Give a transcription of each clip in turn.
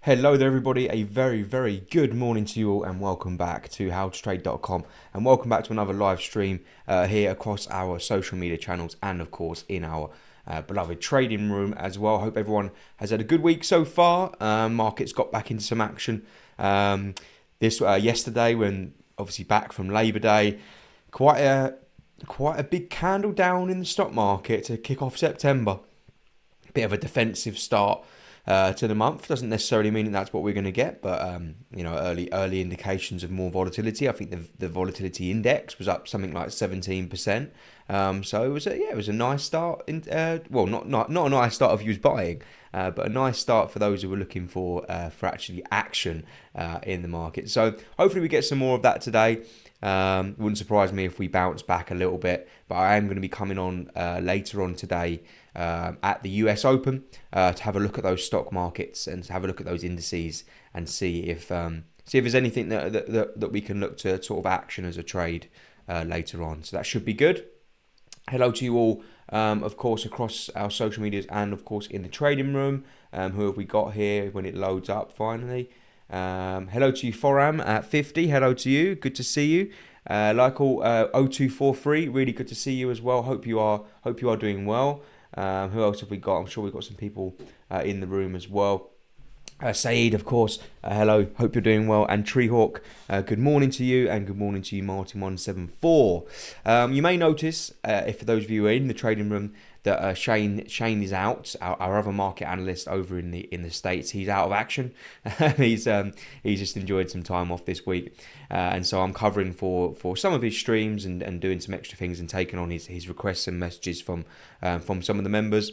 Hello there everybody, a very good morning to you all and welcome back to howtotrade.com and welcome back to another live stream here across our social media channels and of course in our beloved trading room as well. Hope everyone has had a good week so far. Markets got back into some action yesterday when obviously back from Labour Day. Quite a big candle down in the stock market to kick off September. Bit of a defensive start to the month. Doesn't necessarily mean that's what we're going to get, but early indications of more volatility. I think the volatility index was up something like 17%. So it was a nice start. Not a nice start if you was buying, but a nice start for those who were looking for actually action in the market. So hopefully we get some more of that today. Wouldn't surprise me if we bounce back a little bit, but I am going to be coming on later on today at the US Open to have a look at those stock markets and to have a look at those indices and see if there's anything that we can look to sort of action as a trade later on. So that should be good. Hello to you all, of course, across our social medias and of course in the trading room. Who have we got here when it loads up finally? Hello to you, Foram at 50. Hello to you. Good to see you. Like-all 0243. Really good to see you as well. Hope you are doing well. Who else have we got? I'm sure we've got some people in the room as well. Saeed, of course. Hello. Hope you're doing well. And Treehawk, good morning to you. And good morning to you, Martin174. You may notice, if for those of you who are in the trading room, that Shane is out. Our other market analyst over in the States, he's out of action. He's just enjoyed some time off this week, and so I'm covering for some of his streams and doing some extra things and taking on his requests and messages from some of the members.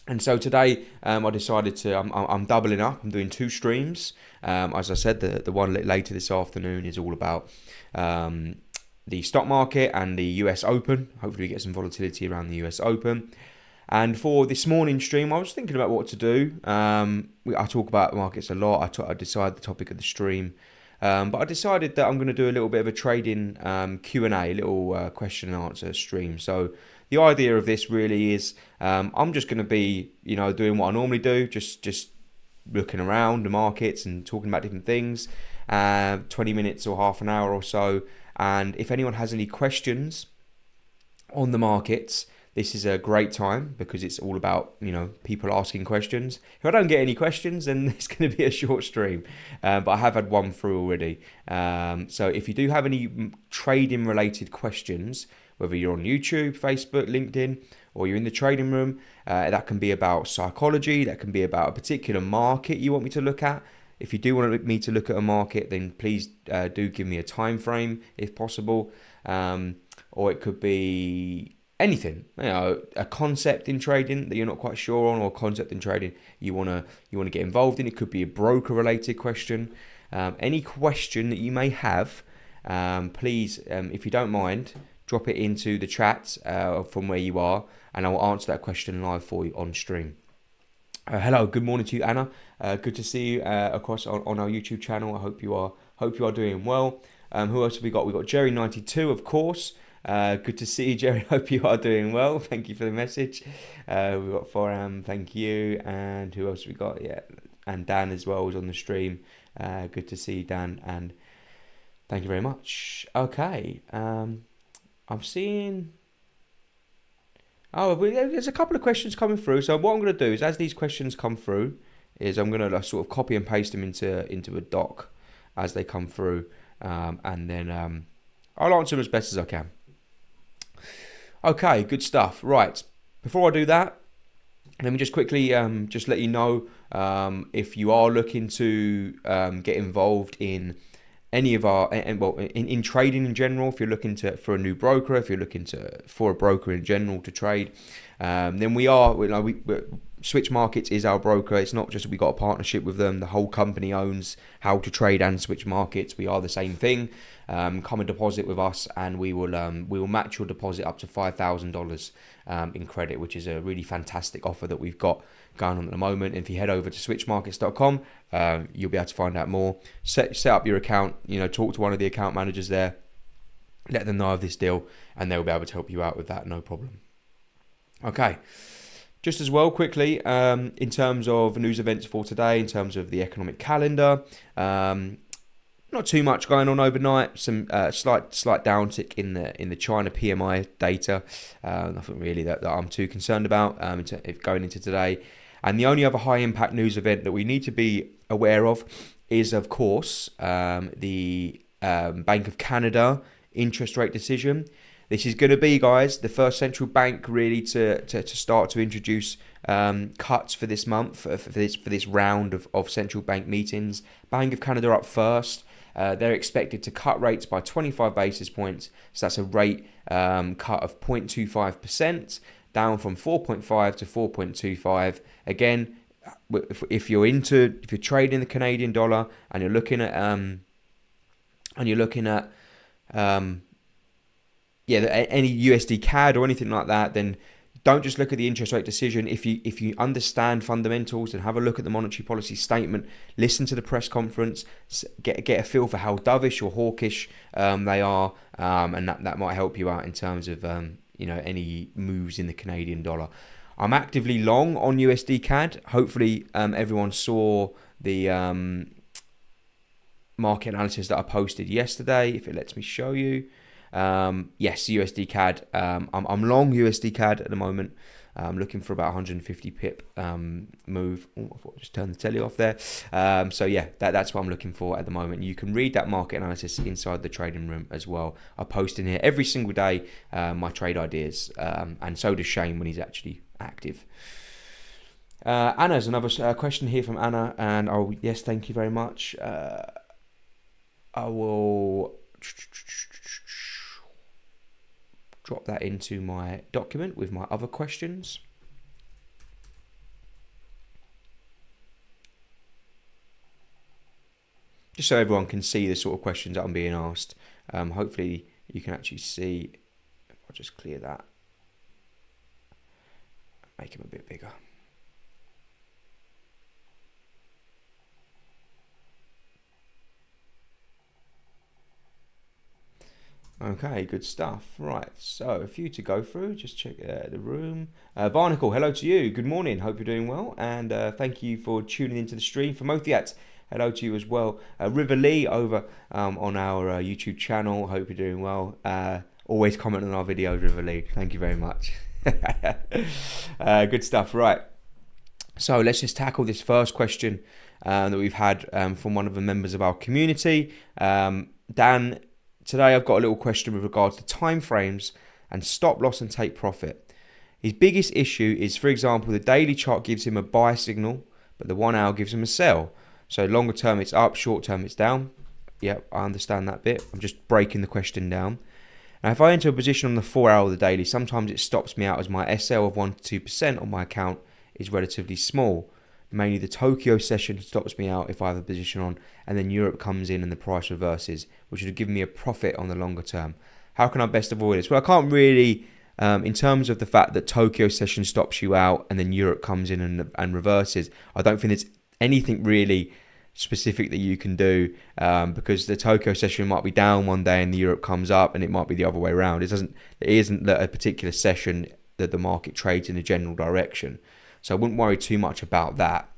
And so today I decided to I'm doubling up. I'm doing two streams. As I said, the one later this afternoon is all about the stock market and the US Open. Hopefully we get some volatility around the US Open. And for this morning stream, I was thinking about what to do. I talk about markets a lot. I decide the topic of the stream. But I decided that I'm going to do a little bit of a trading Q&A, a little question and answer stream. So the idea of this really is I'm just going to be, doing what I normally do, just looking around the markets and talking about different things, 20 minutes or half an hour or so. And if anyone has any questions on the markets, this is a great time because it's all about, people asking questions. If I don't get any questions, then it's going to be a short stream. But I have had one through already. So if you do have any trading related questions, whether you're on YouTube, Facebook, LinkedIn, or you're in the trading room, that can be about psychology, that can be about a particular market you want me to look at. If you do want me to look at a market, then please do give me a time frame if possible. Or it could be anything, a concept in trading that you're not quite sure on, or a concept in trading you want to get involved in. It could be a broker related question. Any question that you may have, please, if you don't mind, drop it into the chat from where you are, and I will answer that question live for you on stream. Hello, good morning to you, Anna. Good to see you across on our YouTube channel. I hope you are doing well. Who else have we got? We've got Jerry92, of course. Good to see you, Jerry. Hope you are doing well. Thank you for the message. We've got Foram, thank you. And who else have we got? Yeah, and Dan as well was on the stream. Good to see you, Dan, and thank you very much. Okay, I'm seeing... Oh, there's a couple of questions coming through. So what I'm going to do is, as these questions come through, is I'm going to sort of copy and paste them into a doc as they come through, and then I'll answer them as best as I can. Okay, good stuff. Right, before I do that, let me just quickly just let you know, if you are looking to get involved in any of our, in trading in general, if you're looking for a new broker, if you're looking for a broker in general to trade, then Switch Markets is our broker. It's not just we got a partnership with them. The whole company owns How to Trade and Switch Markets. We are the same thing. Come and deposit with us, and we will match your deposit up to $5,000 in credit, which is a really fantastic offer that we've got going on at the moment. If you head over to switchmarkets.com, you'll be able to find out more. Set up your account. Talk to one of the account managers there. Let them know of this deal, and they'll be able to help you out with that. No problem. Okay. Just as well, quickly, in terms of news events for today, in terms of the economic calendar, not too much going on overnight. Some slight downtick in the China PMI data. Nothing really that I'm too concerned about if going into today. And the only other high impact news event that we need to be aware of is, of course, the Bank of Canada interest rate decision. This is going to be, guys, the first central bank really to start to introduce cuts for this month, for this round of central bank meetings. Bank of Canada up first. They're expected to cut rates by 25 basis points. So that's a rate cut of 0.25%, down from 4.5 to 4.25. Again, if you're trading the Canadian dollar and you're looking at any USD CAD or anything like that, then don't just look at the interest rate decision. If you understand fundamentals, and have a look at the monetary policy statement, listen to the press conference, get a feel for how dovish or hawkish they are, and that might help you out in terms of any moves in the Canadian dollar. I'm actively long on USD CAD. Hopefully, everyone saw the market analysis that I posted yesterday. If it lets me show you. Yes, USD CAD. I'm long USD CAD at the moment. I'm looking for about 150 pip move. Oh, I thought I just turned the telly off there. So yeah, that's what I'm looking for at the moment. You can read that market analysis inside the trading room as well. I post in here every single day my trade ideas, and so does Shane when he's actually active. Anna's another question here from Anna, and yes, thank you very much. I will drop that into my document with my other questions. Just so everyone can see the sort of questions that I'm being asked. Hopefully you can actually see. I'll just clear that. Make him a bit bigger. Okay, good stuff. Right, so a few to go through. Just check the room. Barnacle, hello to you. Good morning. Hope you're doing well. And thank you for tuning into the stream. For Mothiat, hello to you as well. River Lee over on our YouTube channel. Hope you're doing well. Always comment on our videos, River Lee. Thank you very much. Good stuff. Right. So let's just tackle this first question that we've had from one of the members of our community. Dan, today I've got a little question with regards to timeframes and stop loss and take profit. His biggest issue is, for example, the daily chart gives him a buy signal, but the 1 hour gives him a sell. So longer term it's up, short term it's down. Yep, I understand that bit. I'm just breaking the question down. Now, if I enter a position on the 4 hour of the daily, sometimes it stops me out as my SL of 1 to 2% on my account is relatively small. Mainly the Tokyo session stops me out if I have a position on, and then Europe comes in and the price reverses, which would give me a profit on the longer term. How can I best avoid this? Well, I can't really, in terms of the fact that Tokyo session stops you out and then Europe comes in and reverses, I don't think there's anything really specific that you can do, because the Tokyo session might be down one day and the Europe comes up, and it might be the other way around. It isn't a particular session that the market trades in a general direction. So I wouldn't worry too much about that.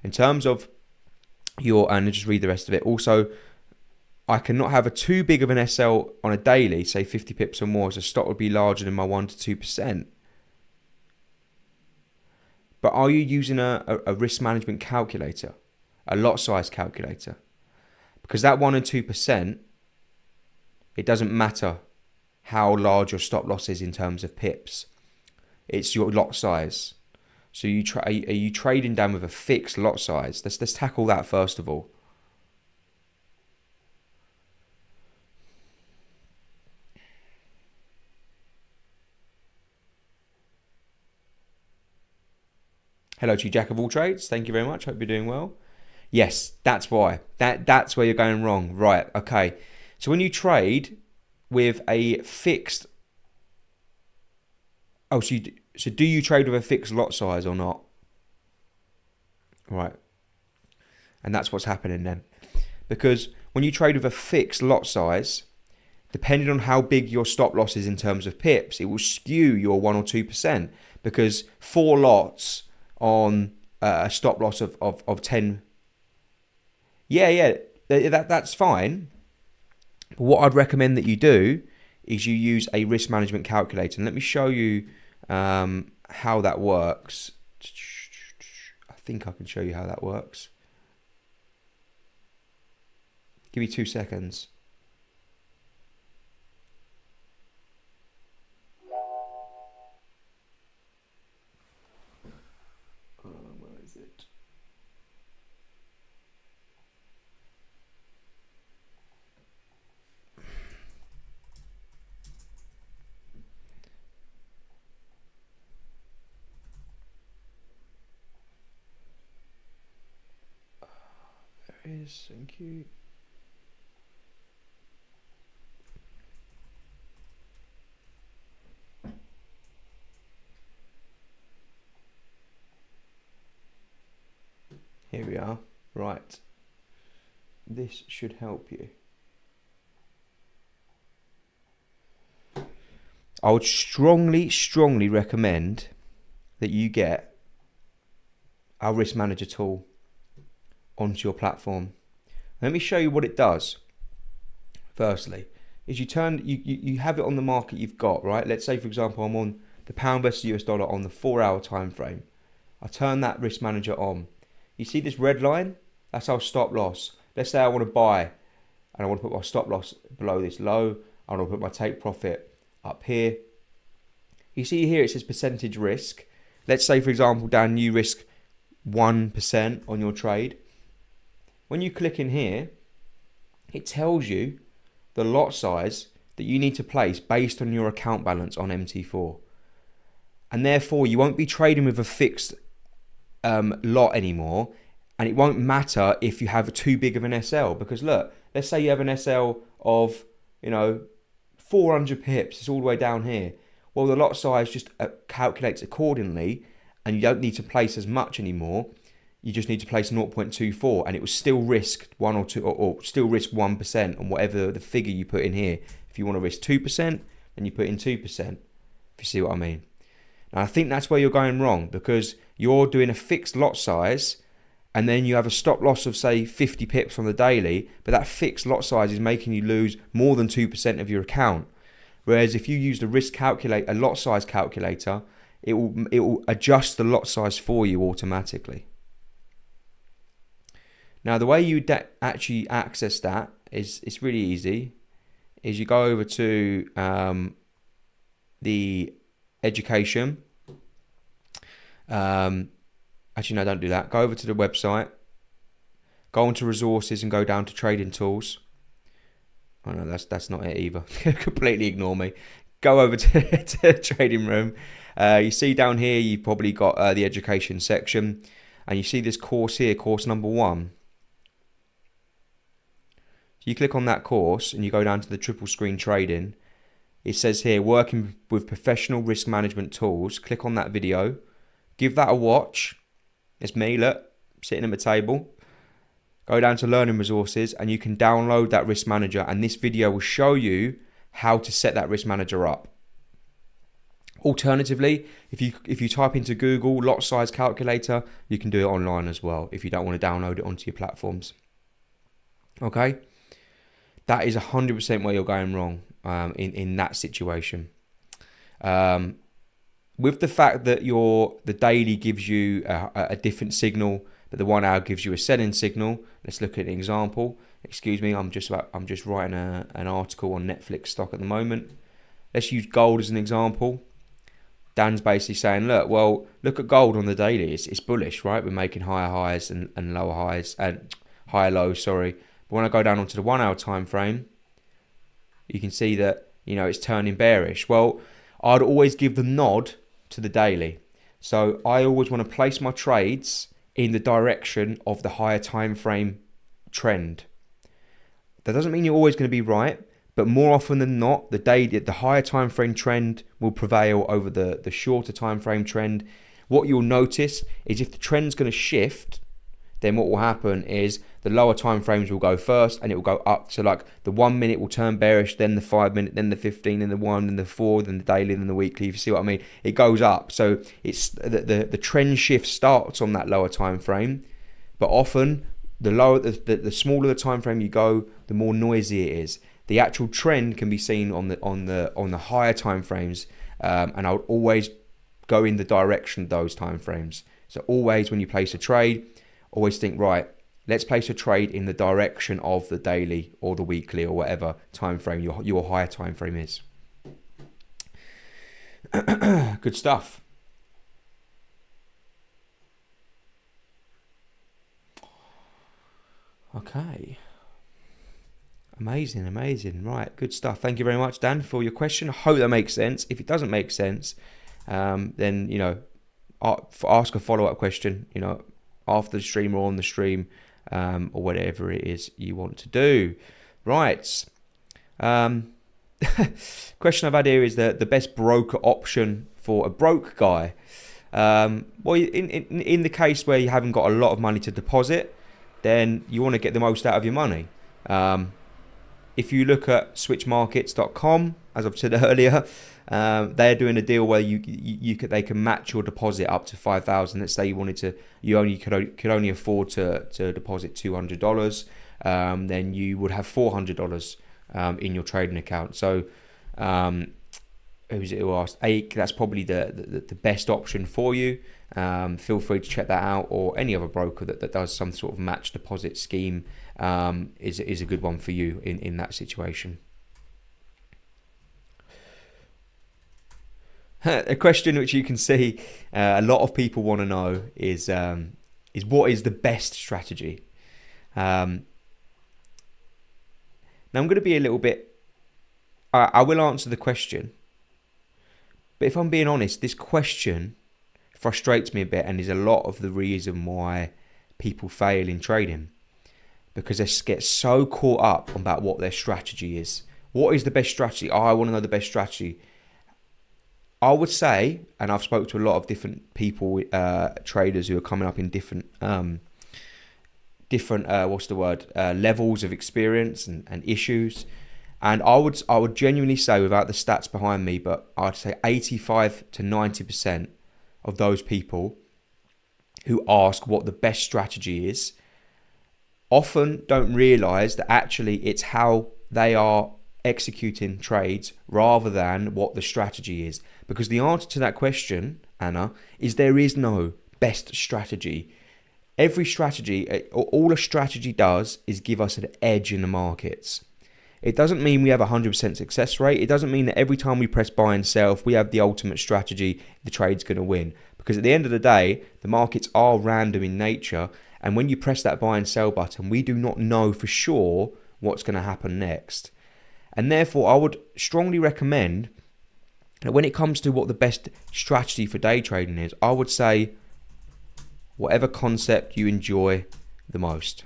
In terms of and I'll just read the rest of it. Also, I cannot have too big of an SL on a daily, say 50 pips or more, so stock would be larger than my 1 to 2%. But are you using a risk management calculator, a lot size calculator? Because that 1 and 2%, it doesn't matter how large your stop loss is in terms of pips. It's your lot size. So are you trading down with a fixed lot size? Let's tackle that first of all. Hello to you, Jack of all trades. Thank you very much. Hope you're doing well. Yes, that's why. That's where you're going wrong. Right, okay. So when you trade with a fixed... Oh, so do you trade with a fixed lot size or not? Right. And that's what's happening then. Because when you trade with a fixed lot size, depending on how big your stop loss is in terms of pips, it will skew your 1 or 2%, because 4 lots on a stop loss of 10. Yeah, that's fine. But what I'd recommend that you do is you use a risk management calculator. And let me show you how that works. I think I can show you how that works. Give me 2 seconds. Where is it? There it is. Thank you. Here we are. Right. This should help you. I would strongly recommend that you get our risk manager tool onto your platform. Let me show you what it does. Firstly, is you have it on the market you've got, right? Let's say, for example, I'm on the pound versus US dollar on the 4-hour time frame. I turn that risk manager on. You see this red line? That's our stop loss. Let's say I want to buy and I want to put my stop loss below this low. I want to put my take profit up here. You see here it says percentage risk. Let's say, for example, Dan, you risk 1% on your trade. When you click in here, it tells you the lot size that you need to place based on your account balance on MT4. And therefore, you won't be trading with a fixed lot anymore, and it won't matter if you have too big of an SL, because look, let's say you have an SL of 400 pips, it's all the way down here. Well, the lot size just calculates accordingly, and you don't need to place as much anymore. You just need to place 0.24, and it will still risk 1 or 2, or still risk 1% on whatever the figure you put in here. If you want to risk 2%, then you put in 2%. If you see what I mean. And I think that's where you're going wrong, because you're doing a fixed lot size and then you have a stop loss of, say, 50 pips on the daily, but that fixed lot size is making you lose more than 2% of your account. Whereas if you use the a lot size calculator, it will adjust the lot size for you automatically. Now, the way you actually access that it's really easy. Is you go over to the education. Actually, no, don't do that. Go over to the website. Go onto resources and go down to trading tools. Oh no, that's not it either. Completely ignore me. Go over to the trading room. You see down here, you've probably got the education section, and you see this course here, course number 1. So you click on that course and you go down to the triple screen trading. It says here, working with professional risk management tools. Click on that video. Give that a watch. It's me, look, sitting at my table. Go down to learning resources and you can download that risk manager, and this video will show you how to set that risk manager up. Alternatively, if you type into Google lot size calculator, you can do it online as well if you don't want to download it onto your platforms. Okay? That is 100% where you're going wrong in that situation. With the fact that the daily gives you a different signal, but the 1 hour gives you a selling signal. Let's look at an example. Excuse me, I'm just writing an article on Netflix stock at the moment. Let's use gold as an example. Dan's basically saying, look at gold on the daily. It's bullish, right? We're making higher highs and lower highs, and higher lows, sorry. But when I go down onto the 1 hour time frame, you can see that it's turning bearish. Well, I'd always give the nod to the daily. So I always want to place my trades in the direction of the higher time frame trend. That doesn't mean you're always going to be right, but more often than not, the higher time frame trend will prevail over the shorter time frame trend. What you'll notice is if the trend's going to shift, then what will happen is the lower time frames will go first, and it will go up. So like the 1 minute will turn bearish, then the 5 minute, then the 15, then the 1, then the 4, then the daily, then the weekly. If you see what I mean, it goes up. So it's the trend shift starts on that lower time frame, but often the smaller the time frame you go, the more noisy it is. The actual trend can be seen on the higher time frames, and I would always go in the direction of those time frames. So always when you place a trade, always think, right, let's place a trade in the direction of the daily or the weekly or whatever time frame your higher time frame is. Good stuff. Okay. Amazing. Right, good stuff. Thank you very much, Dan, for your question. I hope that makes sense. If it doesn't make sense, then, you know, ask a follow-up question, you know, after the stream or on the stream, or whatever it is you want to do. Right. Question I've had here is the best broker option for a broke guy. Well, in the case where you haven't got a lot of money to deposit, then you want to get the most out of your money. If you look at switchmarkets.com, as I've said earlier, they're doing a deal where they can match your deposit up to $5,000. Let's say you could only afford to deposit $200, then you would have $400 in your trading account. So who's it who asked? AIK, that's probably the best option for you. Feel free to check that out, or any other broker that does some sort of match deposit scheme is a good one for you in that situation. A question which you can see a lot of people want to know is what is the best strategy? Now I'm going to be a little bit, I will answer the question, but if I'm being honest, this question frustrates me a bit, and is a lot of the reason why people fail in trading, because they get so caught up about what their strategy is. What is the best strategy? Oh, I want to know the best strategy. I would say, and I've spoke to a lot of different people, traders who are coming up in different levels of experience and issues. And I would genuinely say, without the stats behind me, but I'd say 85 to 90% of those people who ask what the best strategy is often don't realize that actually it's how they are executing trades rather than what the strategy is. Because the answer to that question, Anna, is there is no best strategy. Every strategy, all a strategy does is give us an edge in the markets. It doesn't mean we have a 100% success rate. It doesn't mean that every time we press buy and sell, if we have the ultimate strategy, the trade's going to win. Because at the end of the day, the markets are random in nature. And when you press that buy and sell button, we do not know for sure what's going to happen next. And therefore, I would strongly recommend that when it comes to what the best strategy for day trading is, I would say whatever concept you enjoy the most.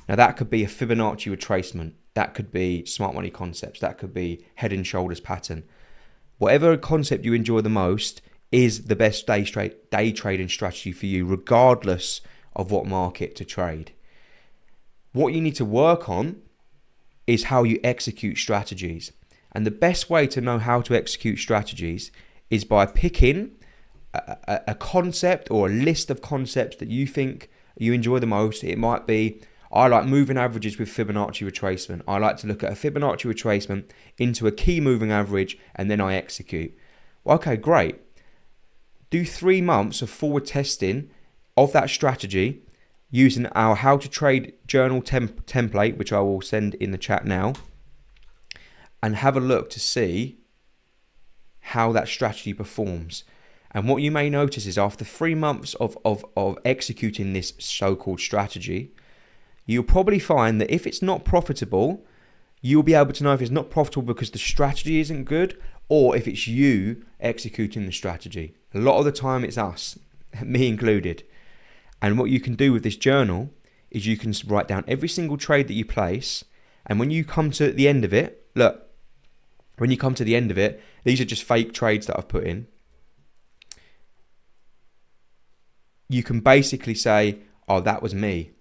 Now, that could be a Fibonacci retracement. That could be smart money concepts. That could be head and shoulders pattern. Whatever concept you enjoy the most is the best day trading strategy for you, regardless of what market to trade. What you need to work on is how you execute strategies. And the best way to know how to execute strategies is by picking a concept or a list of concepts that you think you enjoy the most. It might be, I like moving averages with Fibonacci retracement. I like to look at a Fibonacci retracement into a key moving average, and then I execute. Well, okay, great. Do 3 months of forward testing of that strategy using our How to Trade journal template, which I will send in the chat now, and have a look to see how that strategy performs. And what you may notice is after 3 months of executing this so-called strategy, you'll probably find that if it's not profitable, you'll be able to know if it's not profitable because the strategy isn't good, or if it's you executing the strategy. A lot of the time it's us, me included. And what you can do with this journal is you can write down every single trade that you place, and when you come to the end of it, look, when you come to the end of it, these are just fake trades that I've put in. You can basically say, oh, that was me.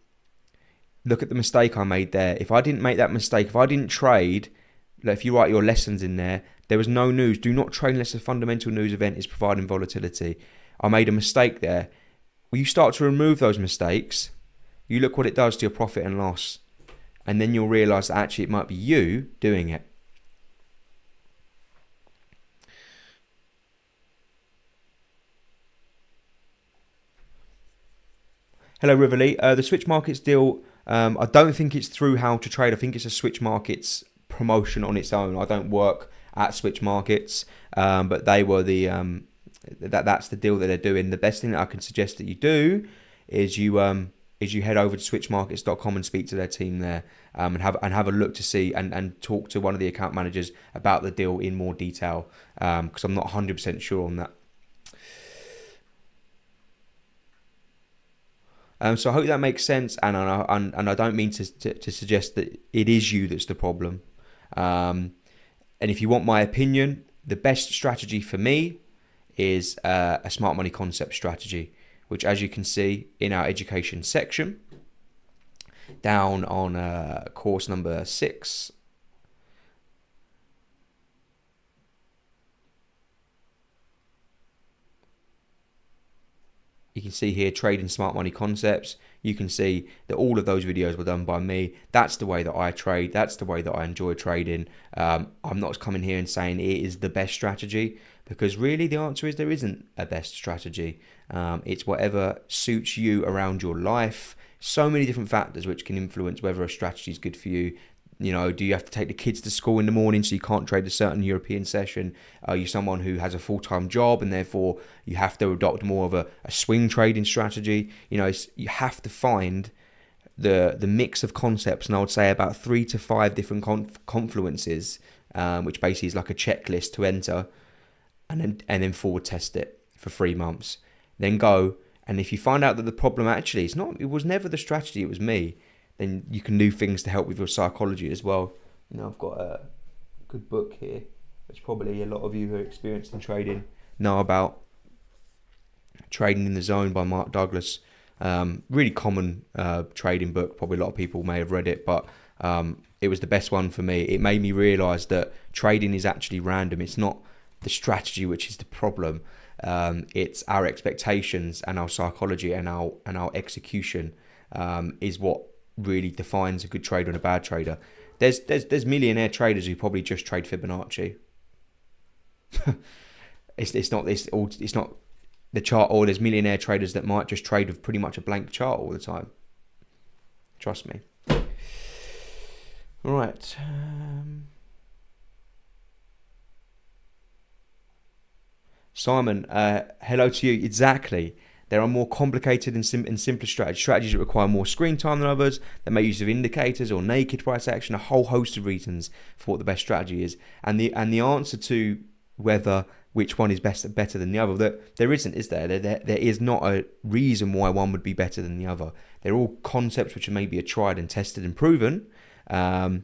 Look at the mistake I made there. If I didn't make that mistake, if I didn't trade, like if you write your lessons in there, there was no news. Do not trade unless a fundamental news event is providing volatility. I made a mistake there. When you start to remove those mistakes, you look what it does to your profit and loss. And then you'll realise that actually it might be you doing it. Hello, Riverly. The Switch Markets deal, I don't think it's through How to Trade. I think it's a Switch Markets promotion on its own. I don't work at Switch Markets, but they were that's the deal that they're doing. The best thing that I can suggest that you do is you head over to switchmarkets.com and speak to their team there, and have a look to see and talk to one of the account managers about the deal in more detail, because I'm not 100% sure on that. So I hope that makes sense, and I don't mean to suggest that it is you that's the problem. And if you want my opinion, the best strategy for me is a smart money concept strategy, which, as you can see in our education section, down on course number 6. You can see here, trading smart money concepts. You can see that all of those videos were done by me. That's the way that I trade. That's the way that I enjoy trading. I'm not coming here and saying it is the best strategy, because really the answer is there isn't a best strategy. It's whatever suits you around your life. So many different factors which can influence whether a strategy is good for you. You know, do you have to take the kids to school in the morning so you can't trade a certain European session? Are you someone who has a full-time job and therefore you have to adopt more of a swing trading strategy? You know, you have to find the mix of concepts, and I would say about 3 to 5 different confluences, which basically is like a checklist to enter, and then forward test it for 3 months. Then go, and if you find out that the problem actually it was never the strategy, it was me, then you can do things to help with your psychology as well. You know, I've got a good book here, which probably a lot of you who are experienced in trading know about. Trading in the Zone by Mark Douglas. Really common trading book. Probably a lot of people may have read it, but it was the best one for me. It made me realise that trading is actually random. It's not the strategy which is the problem. It's our expectations and our psychology and our execution is what really defines a good trader and a bad trader. There's millionaire traders who probably just trade Fibonacci. it's not the chart, or there's millionaire traders that might just trade with pretty much a blank chart all the time. Trust me. All right. Simon, hello to you. Exactly. There are more complicated and simpler strategies that require more screen time than others, that make use of indicators or naked price action, a whole host of reasons for what the best strategy is. And the answer to which one is better than the other, that there isn't, is there? There is not a reason why one would be better than the other. They're all concepts which are maybe tried and tested and proven. And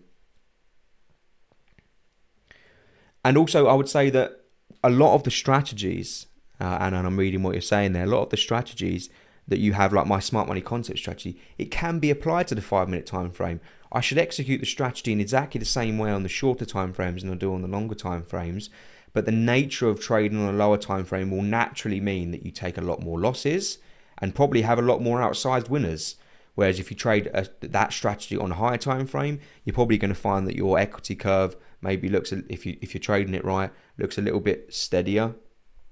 also, I would say that a lot of the strategies, and I'm reading what you're saying there, a lot of the strategies that you have, like my smart money concept strategy, it can be applied to the 5-minute time frame. I should execute the strategy in exactly the same way on the shorter time frames than I do on the longer time frames, but the nature of trading on a lower time frame will naturally mean that you take a lot more losses and probably have a lot more outsized winners. Whereas if you trade that strategy on a higher time frame, you're probably going to find that your equity curve maybe looks, if you're trading it right, looks a little bit steadier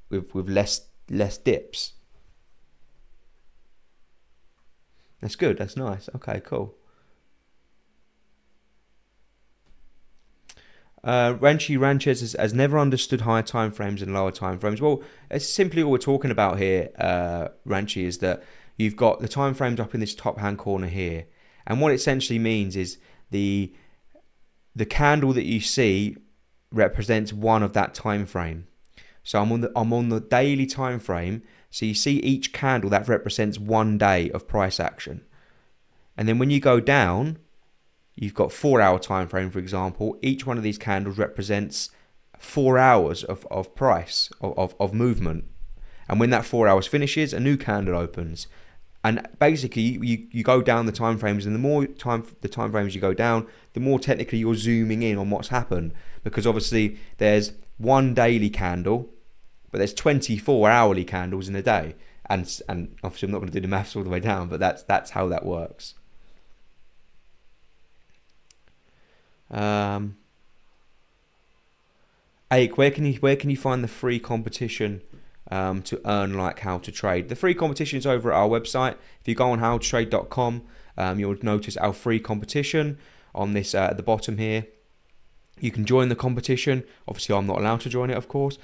with less dips. That's good. That's nice. Okay, cool. Ranchez has never understood higher time frames and lower time frames. Well, it's simply what we're talking about here, Ranchi, is that you've got the time frames up in this top hand corner here, and what it essentially means is the candle that you see represents one of that time frame. So I'm on the daily time frame. So you see each candle that represents 1 day of price action, and then when you go down, you've got 4-hour time frame, for example. Each one of these candles represents 4 hours of price of movement, and when that 4 hours finishes, a new candle opens. And basically, you go down the time frames, and the time frames you go down, the more technically you're zooming in on what's happened. Because obviously there's one daily candle, but there's 24 hourly candles in a day. And obviously I'm not going to do the maths all the way down, but that's how that works. Ake, where can you find the free competition to earn like how to trade? The free competition is over at our website. If you go on howtotrade.com, you'll notice our free competition on this at the bottom here. You can join the competition. Obviously, I'm not allowed to join it, of course.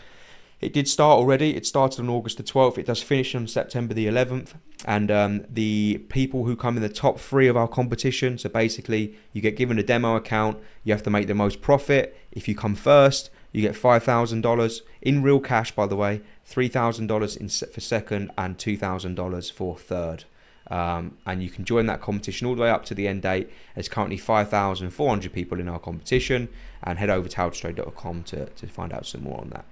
It did start already. It started on August the 12th. It does finish on September the 11th. And the people who come in the top 3 of our competition, so basically you get given a demo account. You have to make the most profit. If you come first, you get $5,000 in real cash, by the way, $3,000 for second and $2,000 for third. And you can join that competition all the way up to the end date. There's currently 5,400 people in our competition, and head over to howtotrade.com to find out some more on that.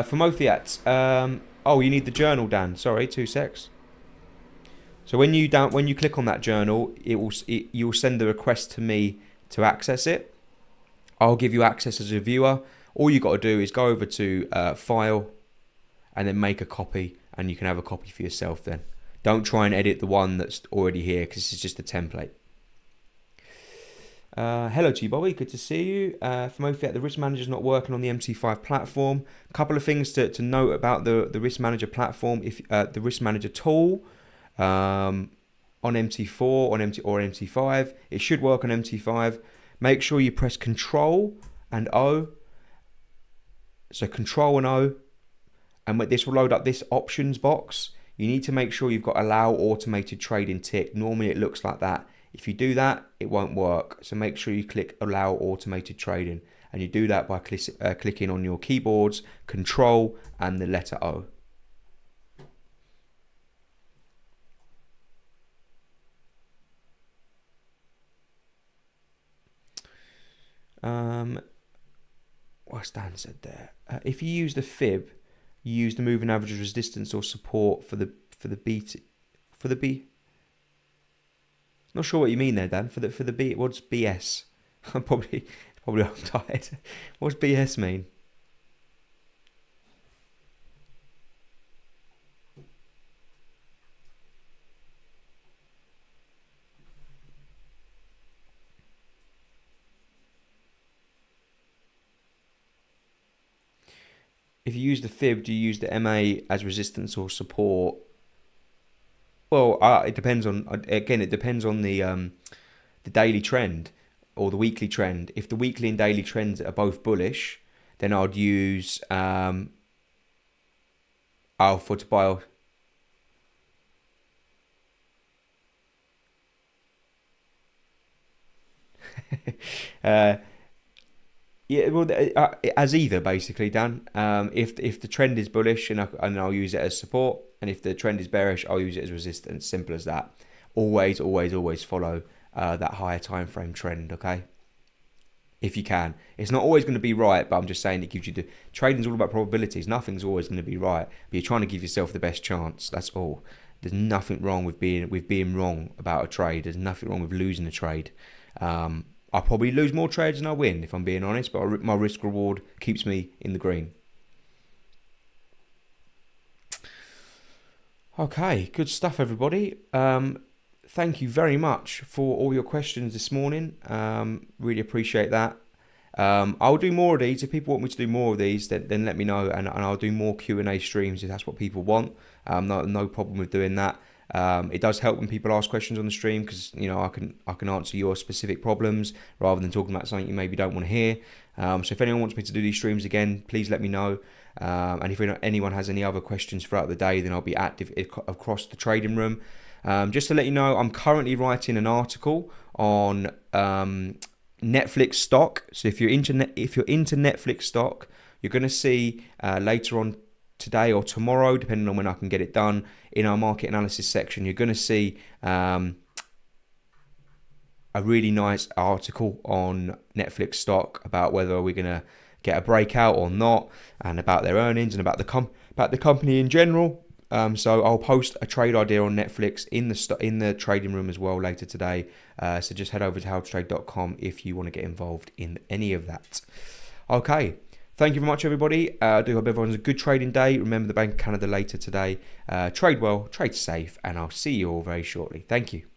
For Mofiat, you need the journal, Dan. Sorry, 2 secs. So when you click on that journal, you'll send the request to me to access it. I'll give you access as a viewer. All you got to do is go over to File, and then make a copy, and you can have a copy for yourself. Then don't try and edit the one that's already here, because this is just a template. Hello to you, Bobby. Good to see you. For Mofiat, the risk manager is not working on the MT5 platform. A couple of things to note about the risk manager platform. If the risk manager tool on MT4 or MT5, it should work on MT5. Make sure you press Control and O. So Control and O, and this will load up this options box. You need to make sure you've got Allow Automated Trading ticked. Normally it looks like that. If you do that, it won't work. So make sure you click Allow Automated Trading. And you do that by clicking on your keyboards, Control and the letter O. What's Dan said there? If you use the fib, you use the moving average resistance or support for the B. Not sure what you mean there, Dan. For the B, what's BS? I'm probably I'm tired. What's BS mean? If you use the fib, do you use the MA as resistance or support? Well, it depends on the daily trend or the weekly trend. If the weekly and daily trends are both bullish, then I'd use alpha to buy. Yeah, well, as either basically, Dan. If the trend is bullish, and I'll use it as support, and if the trend is bearish, I'll use it as resistance. Simple as that. Always follow that higher time frame trend. Okay, if you can. It's not always going to be right, but I'm just saying it gives you trading's all about probabilities. Nothing's always going to be right, but you're trying to give yourself the best chance. That's all. There's nothing wrong with being wrong about a trade. There's nothing wrong with losing a trade. I'll probably lose more trades than I win, if I'm being honest, but my risk reward keeps me in the green. Okay, good stuff, everybody. Thank you very much for all your questions this morning. Really appreciate that. I'll do more of these. If people want me to do more of these, then let me know, and I'll do more Q&A streams if that's what people want. No problem with doing that. It does help when people ask questions on the stream, because I can answer your specific problems rather than talking about something you maybe don't want to hear. So if anyone wants me to do these streams again, please let me know. And if anyone has any other questions throughout the day, then I'll be active across the trading room. Just to let you know, I'm currently writing an article on Netflix stock. So if you're into Netflix stock, you're going to see later on today or tomorrow, depending on when I can get it done, in our market analysis section, you're going to see a really nice article on Netflix stock about whether we're going to get a breakout or not, and about their earnings and about the company in general. So I'll post a trade idea on Netflix in the trading room as well later today. So just head over to howtotrade.com if you want to get involved in any of that. Okay. Thank you very much, everybody. I do hope everyone has a good trading day. Remember the Bank of Canada later today. Trade well, trade safe, and I'll see you all very shortly. Thank you.